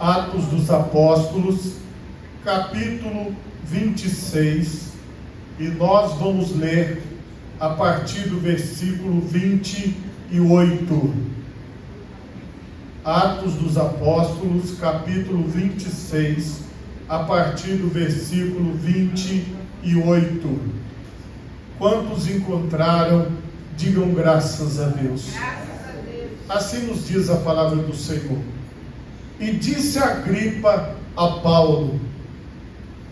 Atos dos Apóstolos, capítulo 26, e nós vamos ler a partir do versículo 28. Atos dos Apóstolos, capítulo 26, a partir do versículo 28. Quantos encontraram, digam graças a Deus. Assim nos diz a palavra do Senhor. E disse Agripa a Paulo: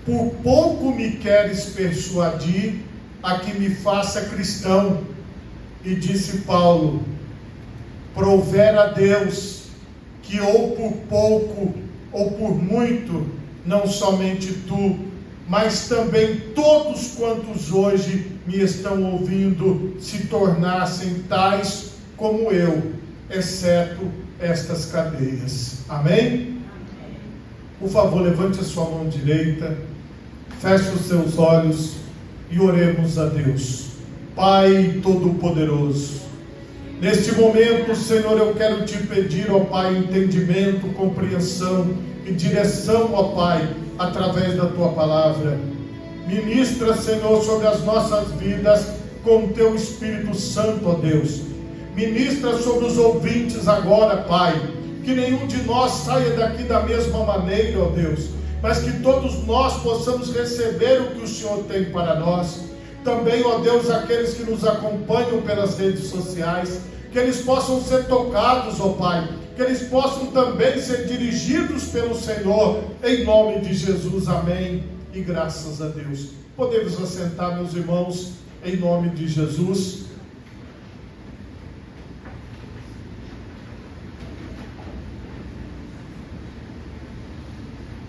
por pouco me queres persuadir a que me faça cristão. E disse Paulo: prover a Deus que ou por pouco ou por muito, não somente tu, mas também todos quantos hoje me estão ouvindo, se tornassem tais como eu, exceto estas cadeias. Amém? Por favor, levante a sua mão direita, feche os seus olhos e oremos a Deus. Pai Todo-Poderoso, neste momento, Senhor, eu quero te pedir, ó Pai, entendimento, compreensão e direção, ó Pai, através da tua palavra. Ministra, Senhor, sobre as nossas vidas com teu Espírito Santo, ó Deus. Ministra sobre os ouvintes agora, Pai, que nenhum de nós saia daqui da mesma maneira, ó Deus, mas que todos nós possamos receber o que o Senhor tem para nós. Também, ó Deus, aqueles que nos acompanham pelas redes sociais, que eles possam ser tocados, ó Pai, que eles possam também ser dirigidos pelo Senhor, em nome de Jesus, amém, e graças a Deus. Podemos assentar, meus irmãos, em nome de Jesus.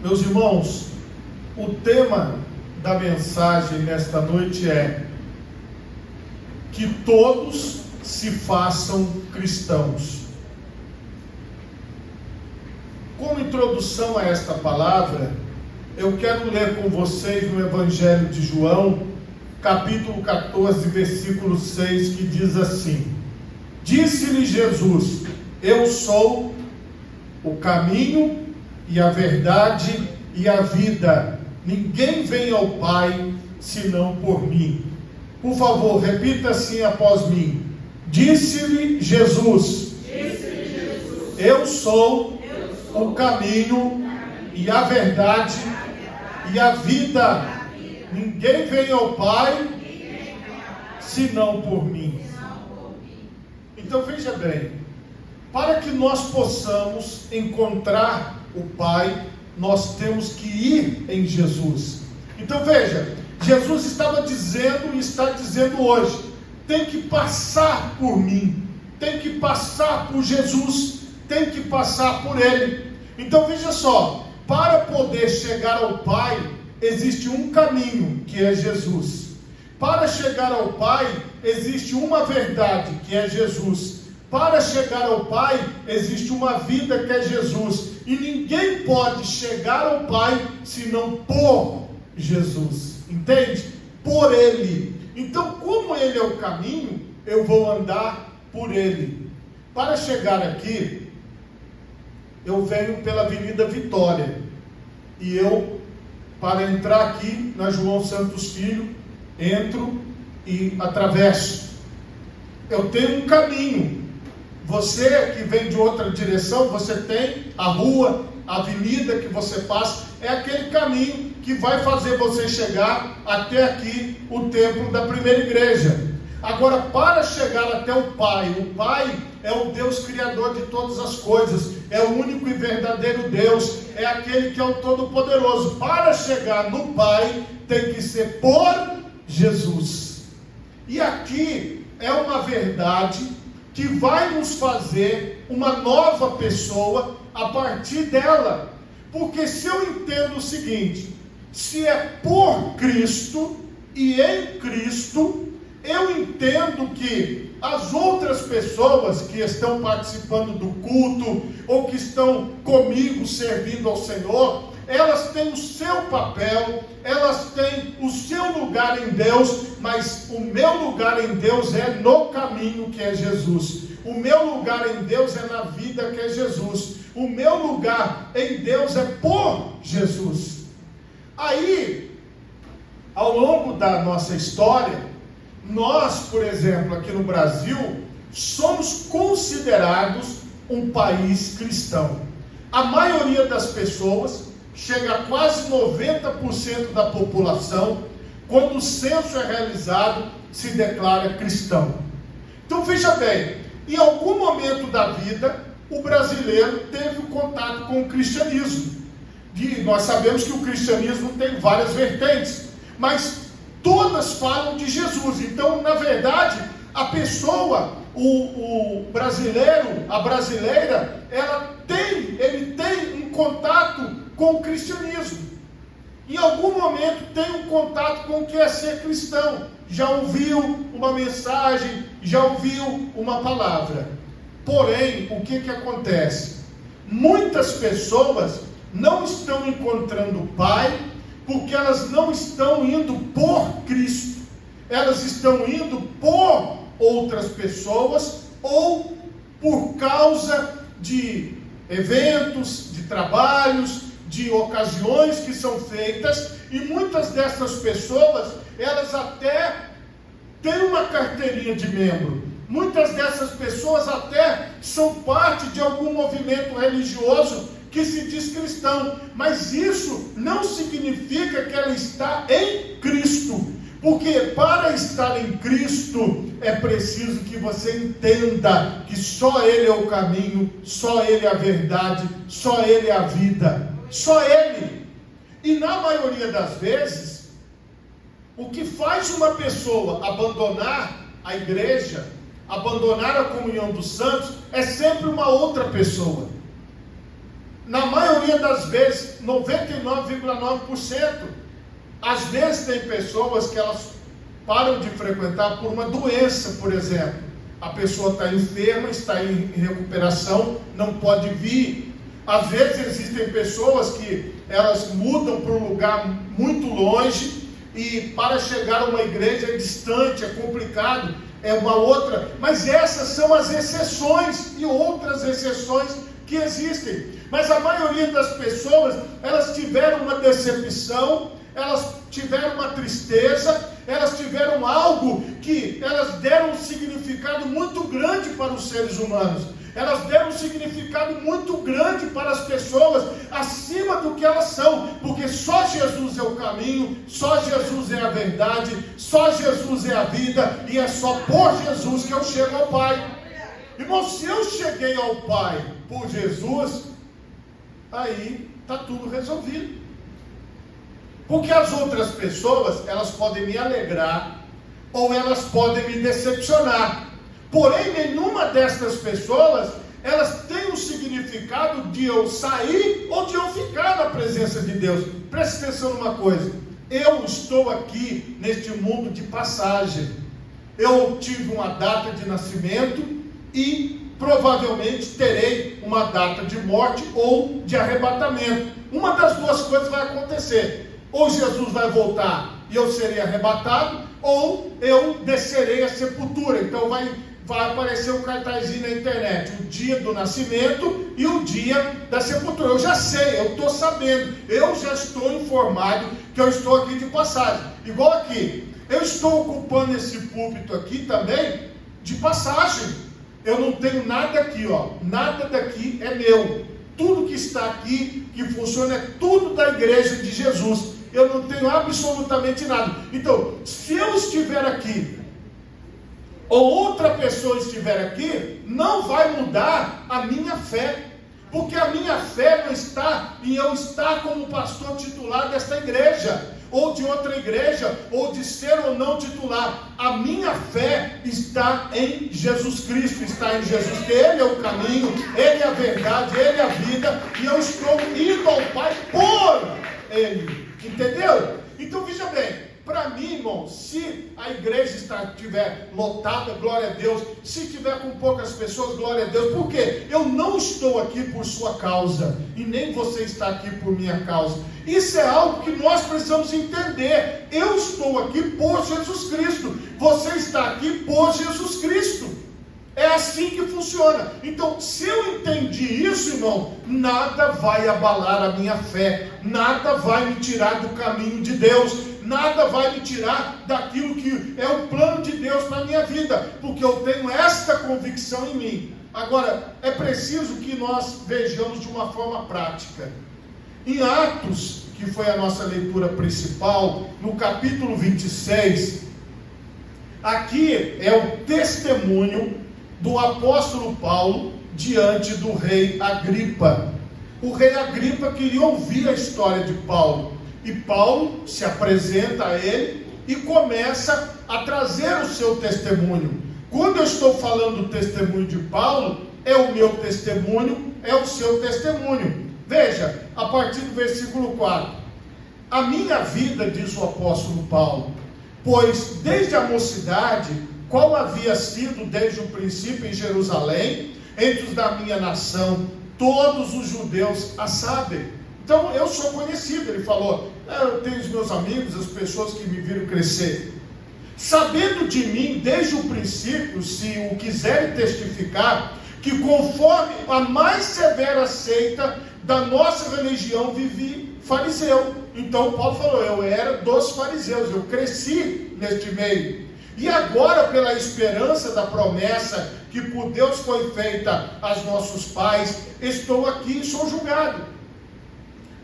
Meus irmãos, o tema da mensagem nesta noite é que todos se façam cristãos. Como introdução a esta palavra, eu quero ler com vocês no Evangelho de João, capítulo 14, versículo 6, que diz assim: disse-lhe Jesus: eu sou o caminho e a verdade e a vida. Ninguém vem ao Pai senão por mim. Por favor, repita assim após mim. Disse-lhe Jesus: eu sou o caminho e a verdade e a vida. Ninguém vem ao Pai senão por mim. Então veja bem, para que nós possamos encontrar o Pai, nós temos que ir em Jesus. Então veja, Jesus estava dizendo e está dizendo hoje: tem que passar por mim, tem que passar por Jesus, tem que passar por Ele. Então veja só, para poder chegar ao Pai, existe um caminho, que é Jesus. Para chegar ao Pai, existe uma verdade, que é Jesus. Para chegar ao Pai, existe uma vida, que é Jesus. E ninguém pode chegar ao Pai senão por Jesus. Entende? Por Ele. Então, como Ele é o caminho, eu vou andar por Ele. Para chegar aqui, eu venho pela Avenida Vitória. E eu, para entrar aqui na João Santos Filho, entro e atravesso. Eu tenho um caminho. Você que vem de outra direção, você tem a rua, a avenida que você passa, é aquele caminho que vai fazer você chegar até aqui, o templo da primeira igreja. Agora, para chegar até o Pai é o Deus Criador de todas as coisas, é o único e verdadeiro Deus, é aquele que é o Todo-Poderoso. Para chegar no Pai, tem que ser por Jesus. E aqui é uma verdade que vai nos fazer uma nova pessoa a partir dela. Porque se eu entendo o seguinte: se é por Cristo e em Cristo, eu entendo que as outras pessoas que estão participando do culto, ou que estão comigo servindo ao Senhor, elas têm o seu papel, elas têm o seu lugar em Deus, mas o meu lugar em Deus é no caminho, que é Jesus. O meu lugar em Deus é na vida, que é Jesus. o meu lugar em Deus é por Jesus. Aí, ao longo da nossa história, nós, por exemplo, aqui no Brasil, somos considerados um país cristão. A maioria das pessoas, chega a quase 90% da população, quando o censo é realizado, se declara cristão. Então veja bem, em algum momento da vida, o brasileiro teve um contato com o cristianismo. E nós sabemos que o cristianismo tem várias vertentes, mas todas falam de Jesus. Então, na verdade, a pessoa, o brasileiro, a brasileira, ele tem um contato com o cristianismo. Em algum momento tem um contato com o que é ser cristão. Já ouviu uma mensagem, já ouviu uma palavra. Porém, o que acontece? Muitas pessoas não estão encontrando o Pai, porque elas não estão indo por Cristo. Elas estão indo por outras pessoas, ou por causa de eventos, de trabalhos, de ocasiões que são feitas, e muitas dessas pessoas, elas até têm uma carteirinha de membro. Muitas dessas pessoas até são parte de algum movimento religioso que se diz cristão, mas isso não significa que ela está em Cristo, porque para estar em Cristo é preciso que você entenda que só Ele é o caminho, só Ele é a verdade, só Ele é a vida, só Ele. E na maioria das vezes, o que faz uma pessoa abandonar a igreja, abandonar a comunhão dos santos, é sempre uma outra pessoa. Na maioria das vezes, 99,9%, às vezes tem pessoas que elas param de frequentar por uma doença, por exemplo. A pessoa está enferma, está em recuperação, não pode vir. Às vezes existem pessoas que elas mudam para um lugar muito longe, e para chegar a uma igreja é distante, é complicado, é uma outra. Mas essas são as exceções e outras exceções que existem. Mas a maioria das pessoas, elas tiveram uma decepção, elas tiveram uma tristeza, elas tiveram algo que elas deram um significado muito grande para os seres humanos. Elas deram um significado muito grande para as pessoas, acima do que elas são, porque só Jesus é o caminho, só Jesus é a verdade, só Jesus é a vida, e é só por Jesus que eu chego ao Pai. Irmão, se eu cheguei ao Pai por Jesus, aí está tudo resolvido. Porque as outras pessoas, elas podem me alegrar, ou elas podem me decepcionar. Porém, nenhuma destas pessoas, elas têm um significado de eu sair ou de eu ficar na presença de Deus. Preste atenção numa coisa: eu estou aqui neste mundo de passagem. Eu tive uma data de nascimento e provavelmente terei uma data de morte ou de arrebatamento. Uma das duas coisas vai acontecer: ou Jesus vai voltar e eu serei arrebatado, ou eu descerei à sepultura. Então vai aparecer um cartazinho na internet: o dia do nascimento e o dia da sepultura. Eu já sei, eu estou sabendo, eu já estou informado que eu estou aqui de passagem. Igual aqui, eu estou ocupando esse púlpito aqui também de passagem. Eu não tenho nada aqui, ó, nada daqui é meu. Tudo que está aqui, que funciona, é tudo da igreja de Jesus. Eu não tenho absolutamente nada. Então, se eu estiver aqui, ou outra pessoa estiver aqui, não vai mudar a minha fé. Porque a minha fé não está em eu estar como pastor titular desta igreja, ou de outra igreja, ou de ser ou não titular. A minha fé está em Jesus Cristo, está em Jesus, que Ele é o caminho, Ele é a verdade, Ele é a vida, e eu estou indo ao Pai por Ele. Entendeu? Então veja bem, para mim, irmão, se a igreja estiver lotada, glória a Deus. Se estiver com poucas pessoas, glória a Deus. Por quê? Eu não estou aqui por sua causa, e nem você está aqui por minha causa. Isso é algo que nós precisamos entender. Eu estou aqui por Jesus Cristo. Você está aqui por Jesus Cristo. É assim que funciona. Então, se eu entendi isso, irmão, nada vai abalar a minha fé, nada vai me tirar do caminho de Deus, nada vai me tirar daquilo que é o plano de Deus para a minha vida, porque eu tenho esta convicção em mim. Agora, é preciso que nós vejamos de uma forma prática. Em Atos, que foi a nossa leitura principal, no capítulo 26, aqui é o testemunho do apóstolo Paulo diante do rei Agripa. O rei Agripa queria ouvir a história de Paulo, e Paulo se apresenta a ele e começa a trazer o seu testemunho. Quando eu estou falando do testemunho de Paulo, é o meu testemunho, é o seu testemunho. Veja, a partir do versículo 4: a minha vida, diz o apóstolo Paulo, pois desde a mocidade, qual havia sido desde o princípio em Jerusalém, entre os da minha nação, todos os judeus a sabem. Então eu sou conhecido. Ele falou, eu tenho os meus amigos, as pessoas que me viram crescer, sabendo de mim desde o princípio, se o quiserem testificar, que conforme a mais severa seita da nossa religião vivi fariseu. Então Paulo falou, eu era dos fariseus, eu cresci neste meio. E agora, pela esperança da promessa que por Deus foi feita aos nossos pais, estou aqui e sou julgado,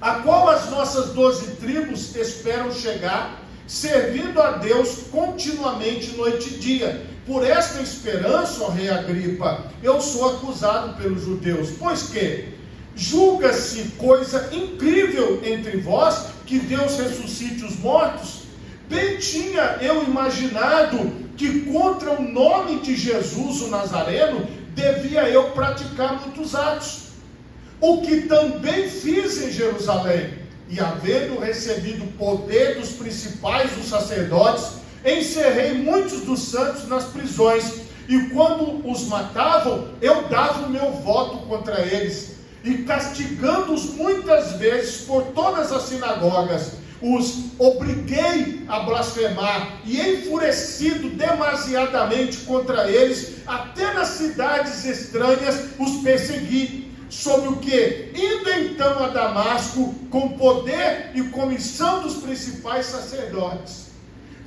a qual as nossas 12 tribos esperam chegar, servindo a Deus continuamente noite e dia. Por esta esperança, ó rei Agripa, eu sou acusado pelos judeus, pois que julga-se coisa incrível entre vós que Deus ressuscite os mortos. Bem tinha eu imaginado que contra o nome de Jesus o Nazareno devia eu praticar muitos atos, o que também fiz em Jerusalém, e havendo recebido poder dos principais dos sacerdotes, encerrei muitos dos santos nas prisões, e quando os matavam, eu dava o meu voto contra eles, e castigando-os muitas vezes por todas as sinagogas, os obriguei a blasfemar, e enfurecido demasiadamente contra eles, até nas cidades estranhas os persegui, sobre o que, indo então a Damasco, com poder e comissão dos principais sacerdotes.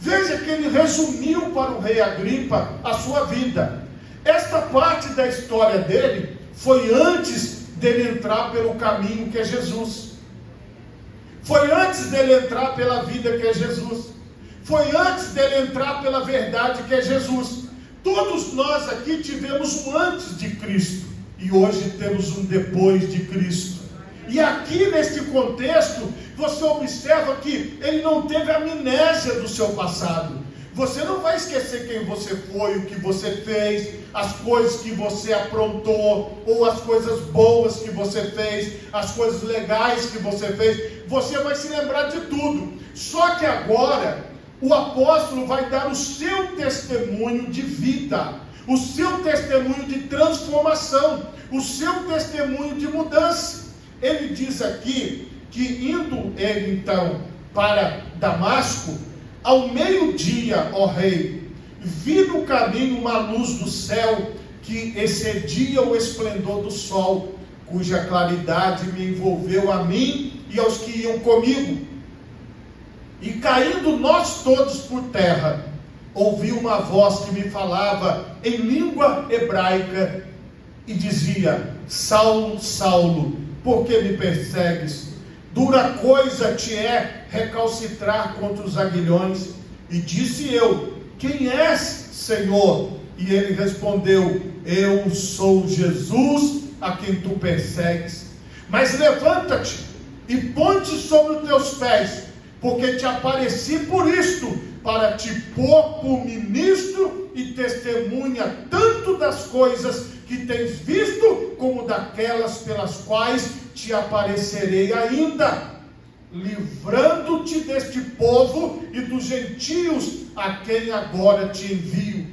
Veja que ele resumiu para o rei Agripa a sua vida. Esta parte da história dele foi antes dele entrar pelo caminho que é Jesus. Foi antes dele entrar pela vida que é Jesus. Foi antes dele entrar pela verdade que é Jesus. Todos nós aqui tivemos um antes de Cristo, e hoje temos um depois de Cristo. E aqui neste contexto, você observa que ele não teve amnésia do seu passado. Você não vai esquecer quem você foi, o que você fez, as coisas que você aprontou, ou as coisas boas que você fez, as coisas legais que você fez. Você vai se lembrar de tudo. Só que agora, o apóstolo vai dar o seu testemunho de vida, o seu testemunho de transformação, o seu testemunho de mudança. Ele diz aqui que indo ele então para Damasco, ao meio-dia, ó rei, vi no caminho uma luz do céu que excedia o esplendor do sol, cuja claridade me envolveu a mim e aos que iam comigo. E caindo nós todos por terra, ouvi uma voz que me falava em língua hebraica e dizia: Saulo, Saulo, por que me persegues? Dura coisa te é recalcitrar contra os aguilhões. E disse eu: quem és, Senhor? E ele respondeu: eu sou Jesus, a quem tu persegues. Mas levanta-te e põe-te sobre os teus pés, porque te apareci por isto, para te pôr por ministro e testemunha tanto das coisas que tens visto, como daquelas pelas quais te aparecerei ainda, livrando-te deste povo e dos gentios a quem agora te envio,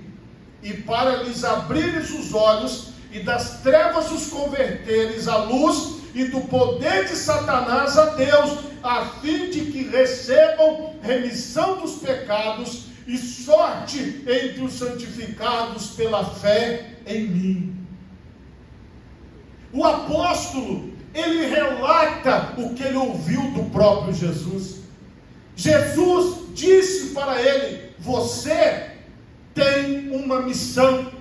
e para lhes abrires os olhos e das trevas os converteres à luz, e do poder de Satanás a Deus, a fim de que recebam remissão dos pecados e sorte entre os santificados pela fé em mim. O apóstolo, ele relata o que ele ouviu do próprio Jesus. Jesus disse para ele: você tem uma missão,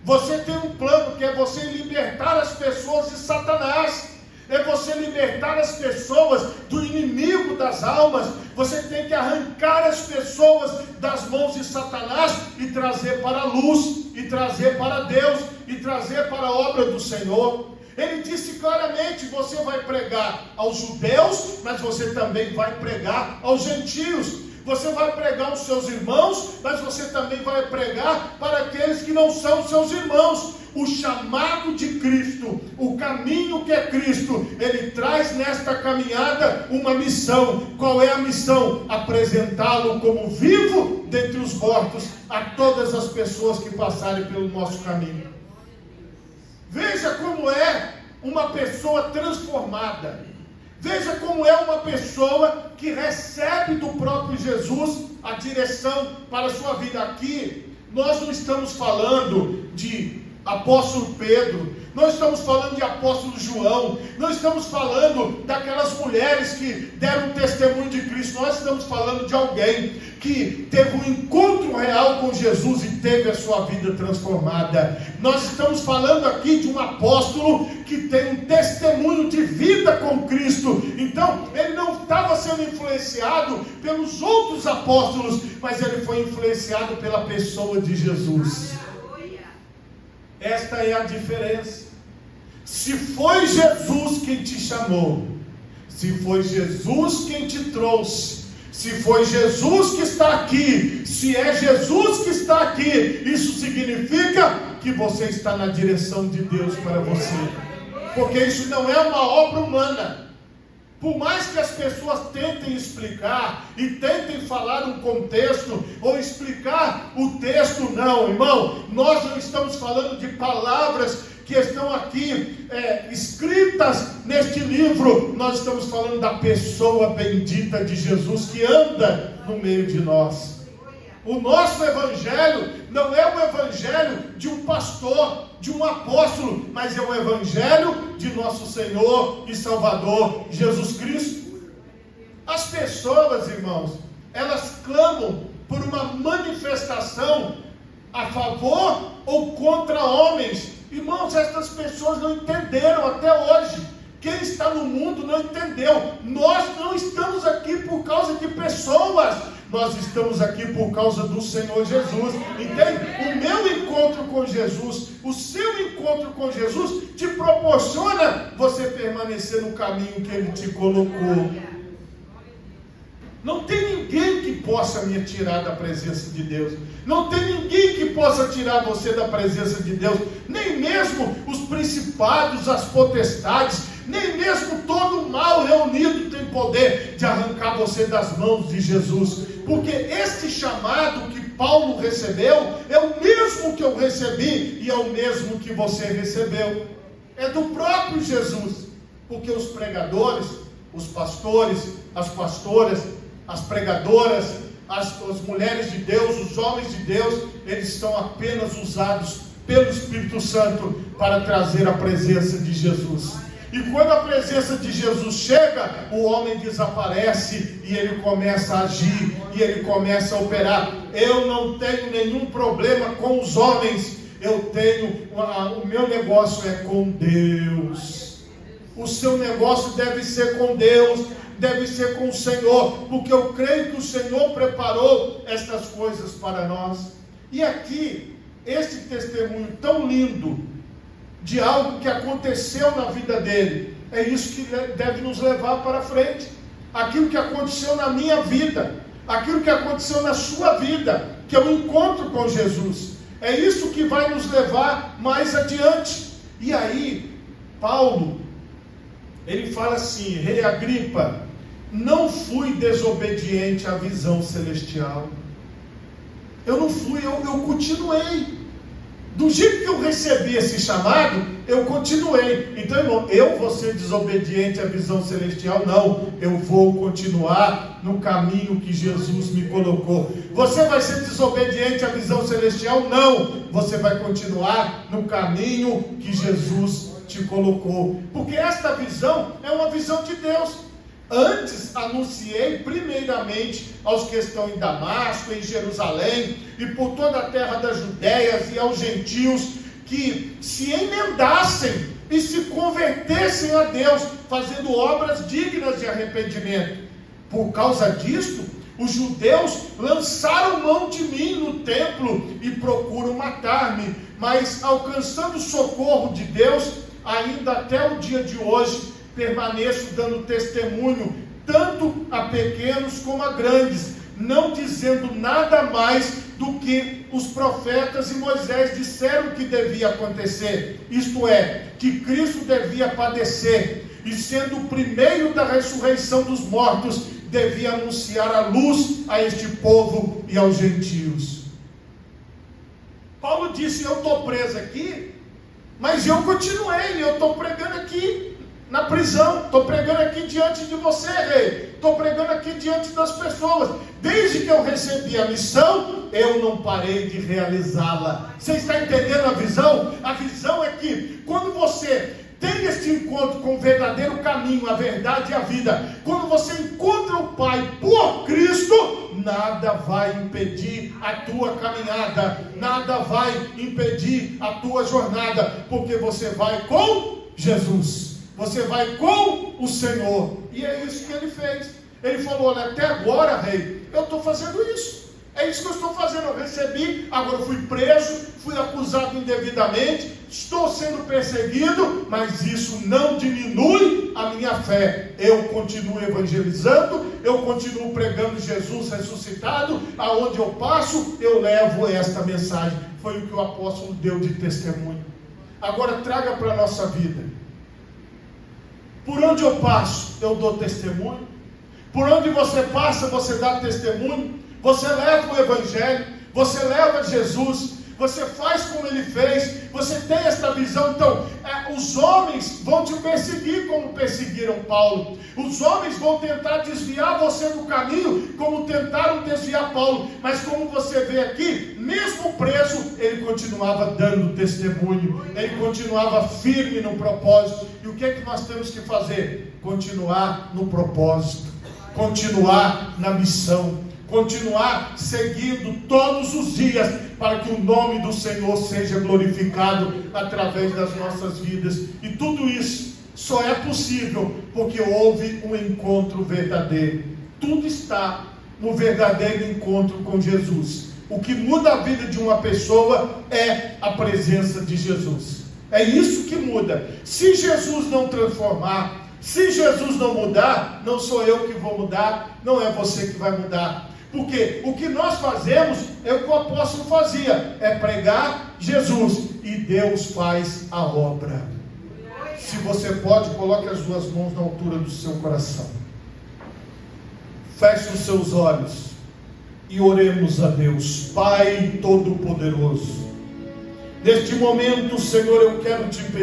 você tem um plano, que é você libertar as pessoas de Satanás, é você libertar as pessoas do inimigo das almas. Você tem que arrancar as pessoas das mãos de Satanás e trazer para a luz, e trazer para Deus, e trazer para a obra do Senhor. Ele disse claramente: você vai pregar aos judeus, mas você também vai pregar aos gentios. Você vai pregar aos seus irmãos, mas você também vai pregar para aqueles que não são seus irmãos. O chamado de Cristo, o caminho que é Cristo, ele traz nesta caminhada uma missão. Qual é a missão? Apresentá-lo como vivo dentre os mortos a todas as pessoas que passarem pelo nosso caminho. Veja como é uma pessoa transformada. Veja como é uma pessoa que recebe do próprio Jesus a direção para a sua vida. Aqui nós não estamos falando de apóstolo Pedro, não estamos falando de apóstolo João, não estamos falando daquelas mulheres que deram testemunho de Cristo. Nós estamos falando de alguém que teve um encontro real com Jesus e teve a sua vida transformada. Nós estamos falando aqui de um apóstolo que tem um testemunho de vida com Cristo. Então ele não estava sendo influenciado pelos outros apóstolos, mas ele foi influenciado pela pessoa de Jesus. Esta é a diferença. Se foi Jesus quem te chamou, se foi Jesus quem te trouxe, se foi Jesus que está aqui, se é Jesus que está aqui, isso significa que você está na direção de Deus para você, porque isso não é uma obra humana. Por mais que as pessoas tentem explicar e tentem falar um contexto ou explicar o texto, não, irmão, nós não estamos falando de palavras que estão aqui escritas neste livro. Nós estamos falando da pessoa bendita de Jesus que anda no meio de nós. O nosso evangelho não é o evangelho de um pastor, de um apóstolo, mas é o evangelho de nosso Senhor e Salvador Jesus Cristo. As pessoas, irmãos, elas clamam por uma manifestação a favor ou contra homens. Irmãos, essas pessoas não entenderam até hoje. Quem está no mundo não entendeu. Nós não estamos aqui por causa de pessoas, nós estamos aqui por causa do Senhor Jesus. Entende? O meu encontro com Jesus, o seu encontro com Jesus te proporciona você permanecer no caminho que Ele te colocou. Não tem ninguém que possa me tirar da presença de Deus. Não tem ninguém que possa tirar você da presença de Deus. Nem mesmo os principados, as potestades, nem mesmo todo o mal reunido tem poder de arrancar você das mãos de Jesus. Porque este chamado que Paulo recebeu é o mesmo que eu recebi e é o mesmo que você recebeu. É do próprio Jesus. Porque os pregadores, os pastores, as pastoras, as pregadoras, as mulheres de Deus, os homens de Deus, eles estão apenas usados pelo Espírito Santo para trazer a presença de Jesus. E quando a presença de Jesus chega, o homem desaparece e ele começa a agir, e ele começa a operar. Eu não tenho nenhum problema com os homens, o meu negócio é com Deus. O seu negócio deve ser com Deus, deve ser com o Senhor, porque eu creio que o Senhor preparou estas coisas para nós. E aqui, este testemunho tão lindo, de algo que aconteceu na vida dele, é isso que deve nos levar para frente. Aquilo que aconteceu na minha vida, aquilo que aconteceu na sua vida, que é o encontro com Jesus, é isso que vai nos levar mais adiante. E aí, Paulo, ele fala assim: Rei Agripa, não fui desobediente à visão celestial. Eu não fui, eu continuei. Do jeito que eu recebi esse chamado, eu continuei. Então, irmão, eu vou ser desobediente à visão celestial? Não, eu vou continuar no caminho que Jesus me colocou. Você vai ser desobediente à visão celestial? Não, você vai continuar no caminho que Jesus te colocou, porque esta visão é uma visão de Deus. Antes anunciei primeiramente aos que estão em Damasco, em Jerusalém e por toda a terra das Judéias e aos gentios, que se emendassem e se convertessem a Deus, fazendo obras dignas de arrependimento. Por causa disto, os judeus lançaram mão de mim no templo e procuram matar-me, mas alcançando o socorro de Deus, ainda até o dia de hoje, permaneço dando testemunho, tanto a pequenos como a grandes, não dizendo nada mais do que os profetas e Moisés disseram que devia acontecer, isto é, que Cristo devia padecer, e sendo o primeiro da ressurreição dos mortos, devia anunciar a luz a este povo e aos gentios. Paulo disse: eu estou preso aqui, mas eu continuei, eu estou pregando aqui na prisão, estou pregando aqui diante de você, rei, estou pregando aqui diante das pessoas. Desde que eu recebi a missão, eu não parei de realizá-la. Você está entendendo a visão? A visão é que quando você tem este encontro com o verdadeiro caminho, a verdade e a vida, quando você encontra o Pai por Cristo, nada vai impedir a tua caminhada, nada vai impedir a tua jornada, porque você vai com Jesus. Você vai com o Senhor. E é isso que ele fez. Ele falou: olha, até agora, rei, eu estou fazendo isso. É isso que eu estou fazendo. Eu recebi, agora eu fui preso, fui acusado indevidamente, estou sendo perseguido, mas isso não diminui a minha fé. Eu continuo evangelizando, eu continuo pregando Jesus ressuscitado. Aonde eu passo, eu levo esta mensagem. Foi o que o apóstolo deu de testemunho. Agora traga para a nossa vida. Por onde eu passo, eu dou testemunho. Por onde você passa, você dá testemunho. Você leva o Evangelho, você leva Jesus, você faz como ele fez, você tem esta visão. Então, os homens vão te perseguir como perseguiram Paulo. Os homens vão tentar desviar você do caminho, como tentaram desviar Paulo. Mas como você vê aqui, mesmo preso, ele continuava dando testemunho, ele continuava firme no propósito. E o que é que nós temos que fazer? Continuar no propósito, continuar na missão, continuar seguindo todos os dias, para que o nome do Senhor seja glorificado através das nossas vidas. E tudo isso só é possível porque houve um encontro verdadeiro. Tudo está no verdadeiro encontro com Jesus. O que muda a vida de uma pessoa é a presença de Jesus. É isso que muda. Se Jesus não transformar, se Jesus não mudar, não sou eu que vou mudar, não é você que vai mudar. Porque o que nós fazemos é o que o apóstolo fazia, é pregar Jesus, e Deus faz a obra. Se você pode, coloque as duas mãos na altura do seu coração. Feche os seus olhos e oremos a Deus. Pai Todo-Poderoso, neste momento, Senhor, eu quero te pedir